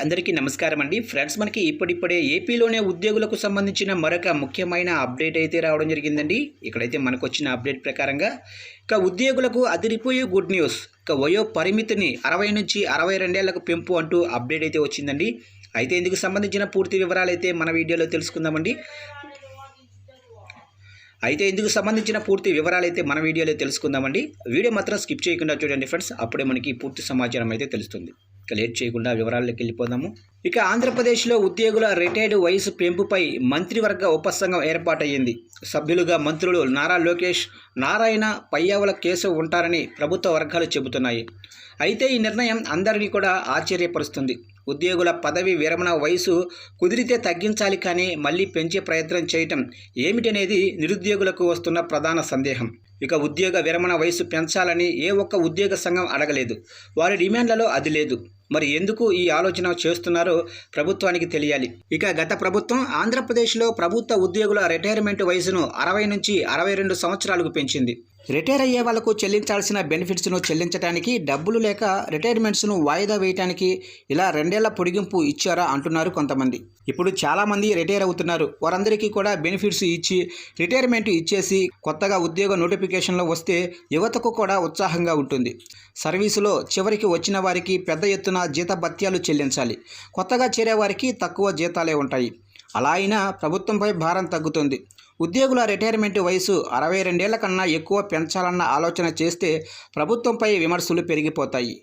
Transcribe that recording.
అందరికీ నమస్కారం అండి ఫ్రెండ్స్. మనకి ఇప్పుడిప్పుడే ఏపీలోనే ఉద్యోగులకు సంబంధించిన మరొక ముఖ్యమైన అప్డేట్ అయితే రావడం జరిగిందండి. ఇక్కడైతే మనకు వచ్చిన అప్డేట్ ప్రకారంగా ఉద్యోగులకు అదిరిపోయే గుడ్ న్యూస్. వయో పరిమితిని 60 నుంచి 62 ఏళ్లకు పెంపు అంటూ అప్డేట్ అయితే వచ్చిందండి. అయితే ఇందుకు సంబంధించిన పూర్తి వివరాలు అయితే మన వీడియోలో తెలుసుకుందామండి. వీడియో మాత్రం స్కిప్ చేయకుండా చూడండి ఫ్రెండ్స్. అప్పుడే మనకి పూర్తి సమాచారం అయితే తెలుస్తుంది. లేట్ చేయకుండా వివరాల్లోకి వెళ్ళిపోదాము. ఆంధ్రప్రదేశ్లో ఉద్యోగుల రిటైర్డ్ వయసు పెంపుపై మంత్రివర్గ ఉపసంఘం ఏర్పాటయ్యింది. సభ్యులుగా మంత్రులు నారా లోకేష్, నారాయణ, పయ్యావుల కేశవ్ ఉంటారని ప్రభుత్వ వర్గాలు చెబుతున్నాయి. అయితే ఈ నిర్ణయం అందరినీ కూడా ఆశ్చర్యపరుస్తుంది. ఉద్యోగుల పదవి విరమణ వయసు కుదిరితే తగ్గించాలి, కానీ మళ్ళీ పెంచే ప్రయత్నం చేయటం ఏమిటనేది నిరుద్యోగులకు వస్తున్న ప్రధాన సందేహం. ఉద్యోగ విరమణ వయసు పెంచాలని ఏ ఒక్క ఉద్యోగ సంఘం అడగలేదు. వారి డిమాండ్లలో అది లేదు. మరి ఎందుకు ఈ ఆలోచన చేస్తున్నారో ప్రభుత్వానికి తెలియాలి. గత ప్రభుత్వం ఆంధ్రప్రదేశ్లో ప్రభుత్వ ఉద్యోగుల రిటైర్మెంట్ వయసును 60 నుంచి 62 సంవత్సరాలకు పెంచింది. రిటైర్ అయ్యే వాళ్లకు చెల్లించాల్సిన బెనిఫిట్స్ను చెల్లించడానికి డబ్బులు లేక రిటైర్మెంట్స్ను వాయిదా వేయడానికి ఇలా 2 ఏళ్ల పొడిగింపు ఇచ్చారా అంటున్నారు కొంతమంది. ఇప్పుడు చాలామంది రిటైర్ అవుతున్నారు. వారందరికీ కూడా బెనిఫిట్స్ ఇచ్చి రిటైర్మెంట్ ఇచ్చేసి కొత్తగా ఉద్యోగ నోటిఫికేషన్లో వస్తే యువతకు కూడా ఉత్సాహంగా ఉంటుంది. సర్వీసులో చివరికి వచ్చిన వారికి పెద్ద ఎత్తున జీతభత్యాలు చెల్లించాలి. కొత్తగా చేరే వారికి తక్కువ జీతాలే ఉంటాయి. అలా అయినా ప్రభుత్వంపై భారం తగ్గుతుంది. ఉద్యోగుల రిటైర్మెంట్ వయసు 62 ఏళ్ల కన్నా ఎక్కువ పెంచాలన్న ఆలోచన చేస్తే ప్రభుత్వంపై విమర్శలు పెరిగిపోతాయి.